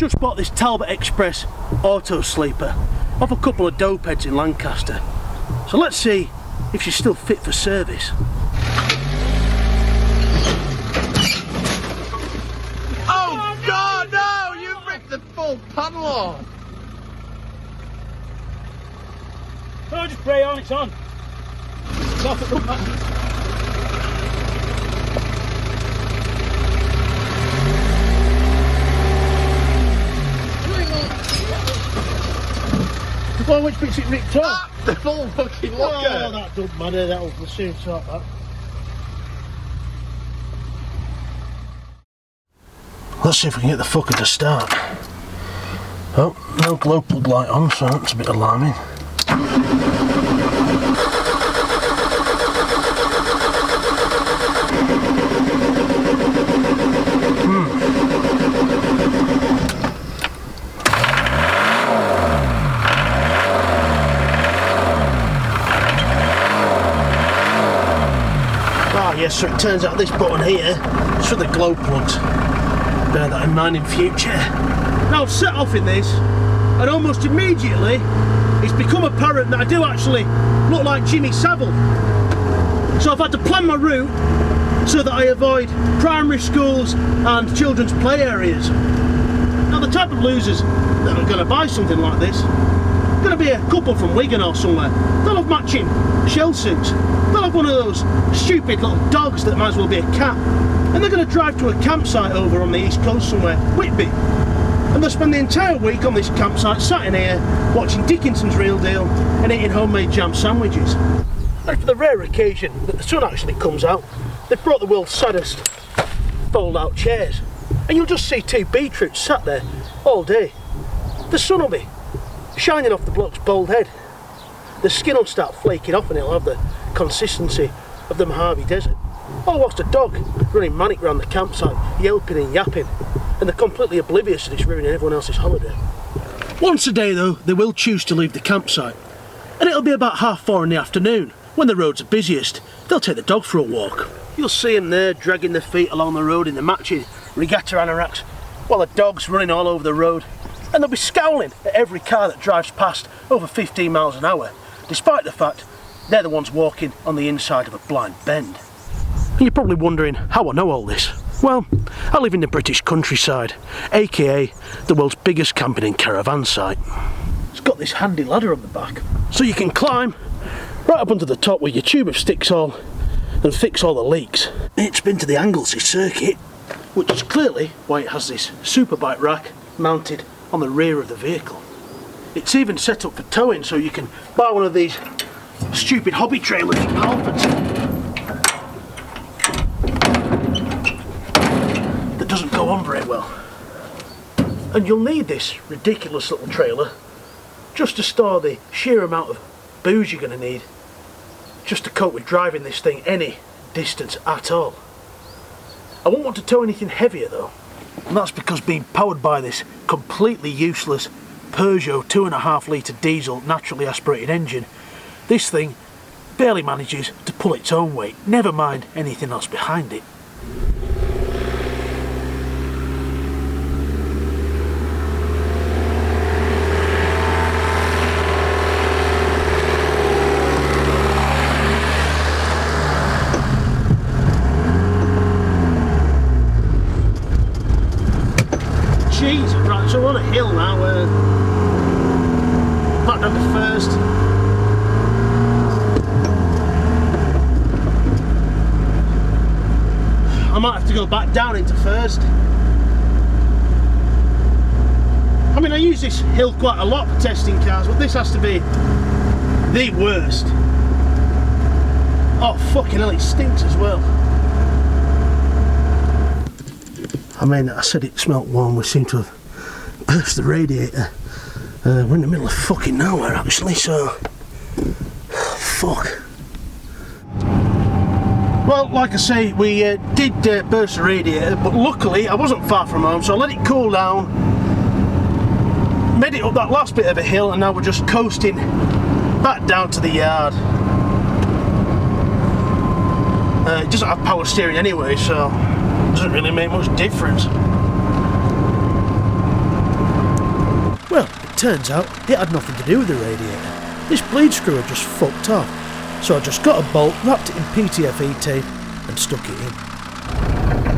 just bought this Talbot Express auto sleeper off a couple of dopeheads in Lancaster. So let's see if she's still fit for service. Oh God, no! You've ripped the full panel off! Oh, just pray on, it's on. It's off the back. Well, which bit's it ripped off? The full fucking locker! Oh, that doesn't matter, that'll soon sort that. Let's see if we can get the fucker to start. Oh, no glow plug light on, so that's a bit alarming. Yes, so it turns out this button here is for the glow plugs. Bear that in mind in future. Now I've set off in this, and almost immediately it's become apparent that I do actually look like Jimmy Savile. So I've had to plan my route so that I avoid primary schools and children's play areas. Now the type of losers that are going to buy something like this, going to be a couple from Wigan or somewhere. They'll have matching shell suits. They'll have one of those stupid little dogs that might as well be a cat. And they're going to drive to a campsite over on the east coast somewhere, Whitby. And they'll spend the entire week on this campsite, sat in here, watching Dickinson's Real Deal and eating homemade jam sandwiches. And for the rare occasion that the sun actually comes out, they've brought the world's saddest fold-out chairs. And you'll just see two beetroots sat there all day. The sun will be shining off the bloke's bald head. The skin will start flaking off and it'll have the consistency of the Mojave Desert. Or whilst a dog running manic around the campsite, yelping and yapping, and they're completely oblivious that it's ruining everyone else's holiday. Once a day though, they will choose to leave the campsite, and it'll be about 4:30 in the afternoon. When the roads are busiest, they'll take the dog for a walk. You'll see them there dragging their feet along the road in the matching regatta anoraks, while the dog's running all over the road, and they'll be scowling at every car that drives past over 15 miles an hour, despite the fact they're the ones walking on the inside of a blind bend. And you're probably wondering how I know all this. Well, I live in the British countryside, aka the world's biggest camping and caravan site. It's got this handy ladder on the back, so you can climb right up onto the top with your tube of sticks all and fix all the leaks. It's been to the Anglesey circuit, which is clearly why it has this superbike rack mounted on the rear of the vehicle. It's even set up for towing, so you can buy one of these stupid hobby trailers in Halfords that doesn't go on very well. And you'll need this ridiculous little trailer just to store the sheer amount of booze you're going to need just to cope with driving this thing any distance at all. I won't want to tow anything heavier though, and that's because being powered by this completely useless Peugeot 2.5 litre diesel naturally aspirated engine, this thing barely manages to pull its own weight, never mind anything else behind it. Jeez, right, so we're on a hill now, back down to first. I might have to go back down into first. I mean, I use this hill quite a lot for testing cars, but this has to be the worst. Oh fucking hell, it stinks as well. I mean, I said it smelt warm, we seem to have burst the radiator. We're in the middle of fucking nowhere actually, so fuck. Well, like I say, we did burst the radiator, but luckily I wasn't far from home, so I let it cool down, made it up that last bit of a hill, and now we're just coasting back down to the yard. It doesn't have power steering anyway, so it doesn't really make much difference. turns out it had nothing to do with the radiator. This bleed screw had just fucked off, so I just got a bolt, wrapped it in PTFE tape and stuck it in.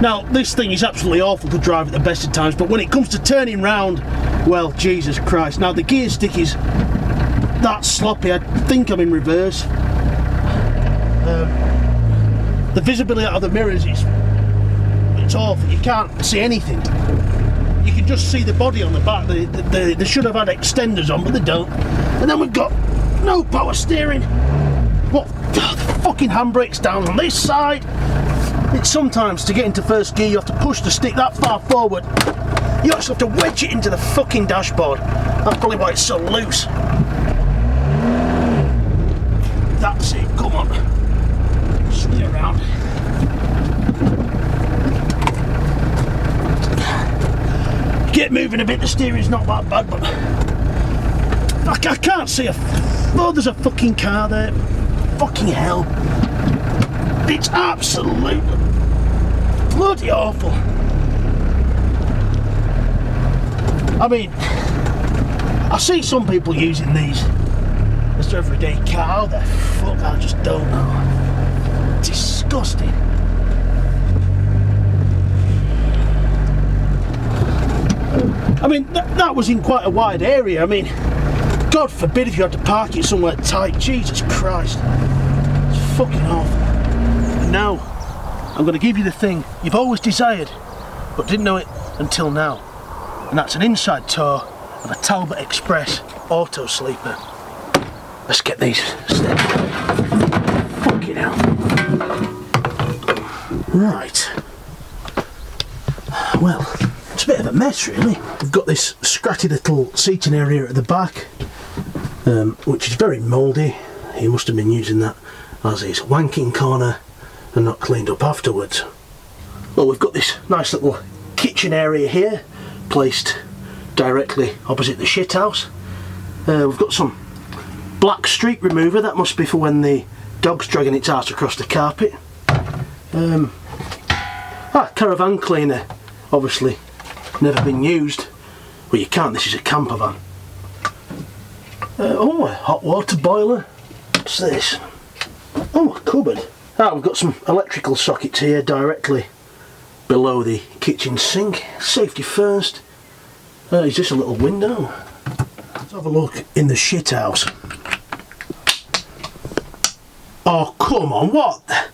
Now, this thing is absolutely awful to drive at the best of times, but when it comes to turning round, well, Jesus Christ. Now, the gear stick is that sloppy, I think I'm in reverse. The visibility out of the mirrors is it's awful, you can't see anything. You can just see the body on the back. They should have had extenders on, but they don't. And then we've got no power steering. What? God, the fucking handbrake's down on this side. It's sometimes to get into first gear you have to push the stick that far forward. You actually have to wedge it into the fucking dashboard. That's probably why it's so loose. That's it, come on. Swing around. Get moving a bit, the steering's not that bad, but I can't see oh, there's a fucking car there. Fucking hell. It's absolutely bloody awful. I mean, I see some people using these as their everyday car. How the fuck, I just don't know. Disgusting. I mean, that was in quite a wide area. I mean, God forbid if you had to park it somewhere tight. Jesus Christ. It's fucking awful. And now, I'm going to give you the thing you've always desired, but didn't know it until now. And that's an inside tour of a Talbot Express auto sleeper. Let's get these steps. Fucking hell. Right. Well, it's a bit of a mess really. We've got this scratty little seating area at the back, which is very mouldy. He must have been using that as his wanking corner and not cleaned up afterwards. Well, we've got this nice little kitchen area here, placed directly opposite the shit house. We've got some black streak remover, that must be for when the dog's dragging its ass across the carpet. Caravan cleaner, obviously never been used. Well, you can't, this is a camper van. Oh, a hot water boiler. What's this? Oh, a cupboard. We've got some electrical sockets here directly below the kitchen sink. Safety first. Is this a little window? Let's have a look in the shit house. Oh, come on, what?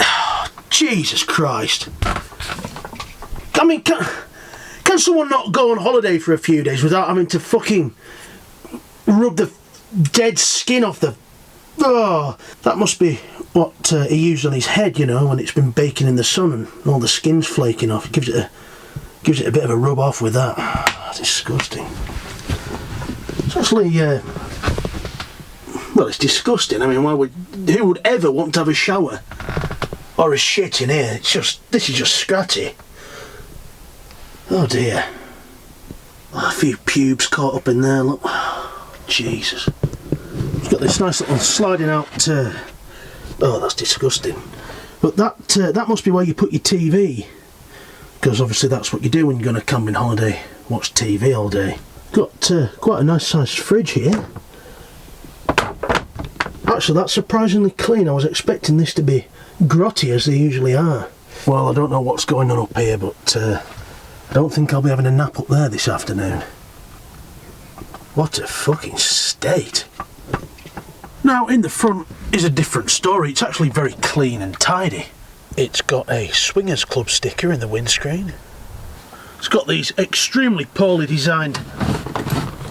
Oh, Jesus Christ. I mean, can someone not go on holiday for a few days without having to fucking rub the dead skin off the... Oh, that must be what he used on his head, you know, when it's been baking in the sun and all the skin's flaking off. It gives it a bit of a rub off with that. That's disgusting. It's actually, well, it's disgusting. I mean, who would ever want to have a shower or a shit in here? This is just scratty. Oh dear. Oh, a few pubes caught up in there, look. Jesus. It's got this nice little sliding out, oh, that's disgusting. But that must be where you put your TV, because obviously that's what you do when you go on a camping holiday, watch TV all day. Got quite a nice sized fridge here. Actually, that's surprisingly clean. I was expecting this to be grotty as they usually are. Well, I don't know what's going on up here, but I don't think I'll be having a nap up there this afternoon. What a fucking state. Now, in the front is a different story. It's actually very clean and tidy. It's got a Swingers Club sticker in the windscreen. It's got these extremely poorly designed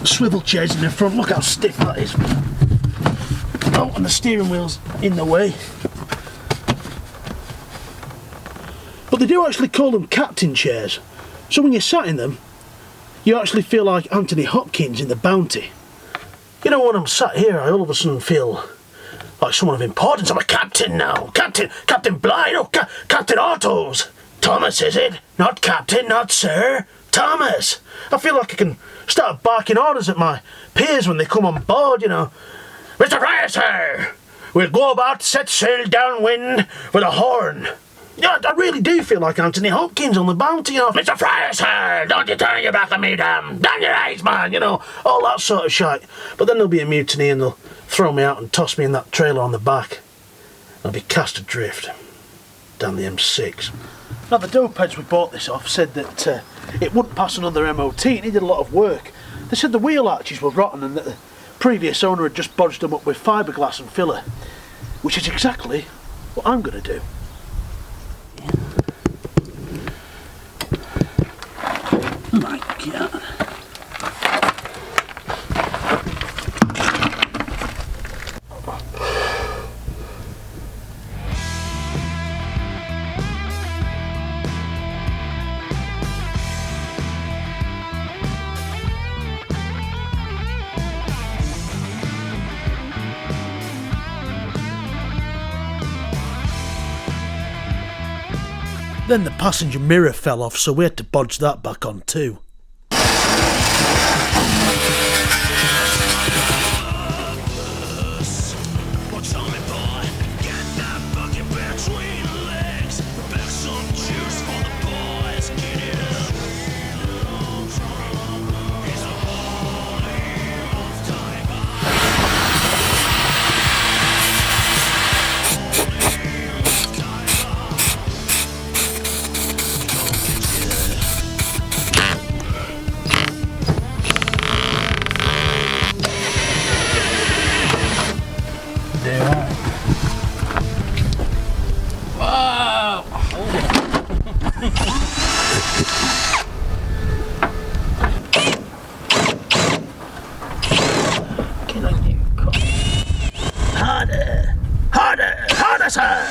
swivel chairs in the front. Look how stiff that is. Oh, and the steering wheel's in the way. But they do actually call them captain chairs. So when you're sat in them, you actually feel like Anthony Hopkins in The Bounty. You know, when I'm sat here, I all of a sudden feel like someone of importance. I'm a captain now. Captain Blind. Oh, Captain Autos. Thomas, is it? Not Captain, not Sir. Thomas. I feel like I can start barking orders at my peers when they come on board, you know. Mr. Fire, sir. We'll go about, set sail downwind with a horn. Yeah, I really do feel like Anthony Hopkins on The Bounty off. Mr. Fryer, sir, don't you turn your back on me, damn your eyes, man, you know, all that sort of shite. But then there'll be a mutiny and they'll throw me out and toss me in that trailer on the back. I'll be cast adrift down the M6. Now, the dopeheads we bought this off said that it wouldn't pass another MOT, it needed a lot of work. They said the wheel arches were rotten and that the previous owner had just bodged them up with fiberglass and filler, which is exactly what I'm going to do. Oh my God. Then the passenger mirror fell off, so we had to bodge that back on too. Harder, sir!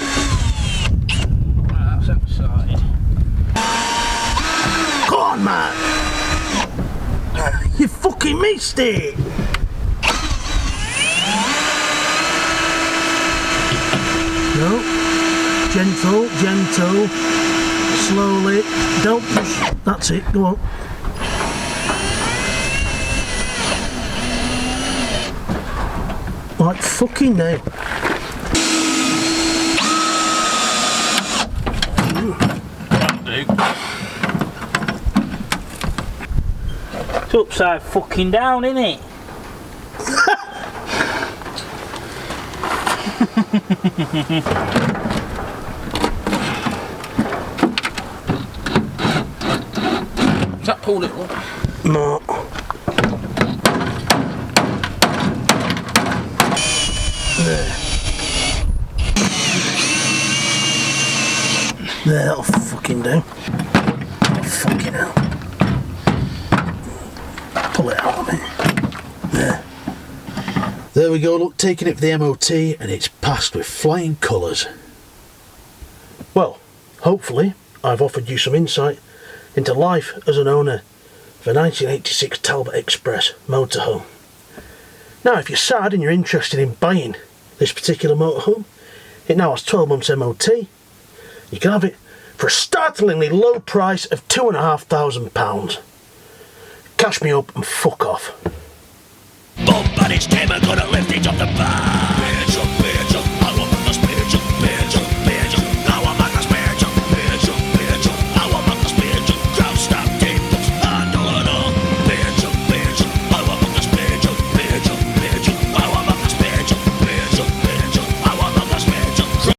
That's outside. Come on, man! You fucking missed it! No. Gentle, gentle. Slowly. Don't push. That's it, go on. Like fucking now. It's upside fucking down, innit? Has that pulled it up? No. There, that'll fucking do. Oh, fucking hell. Pull it out of me. There. There we go, look, taking it for the MOT, and it's passed with flying colours. Well, hopefully, I've offered you some insight into life as an owner of a 1986 Talbot Express motorhome. Now, if you're sad and you're interested in buying this particular motorhome, it now has 12 months MOT. You can have it for a startlingly low price of £2,500. Cash me up and fuck off. Boom, but it's time I'm gonna lift it off the bar.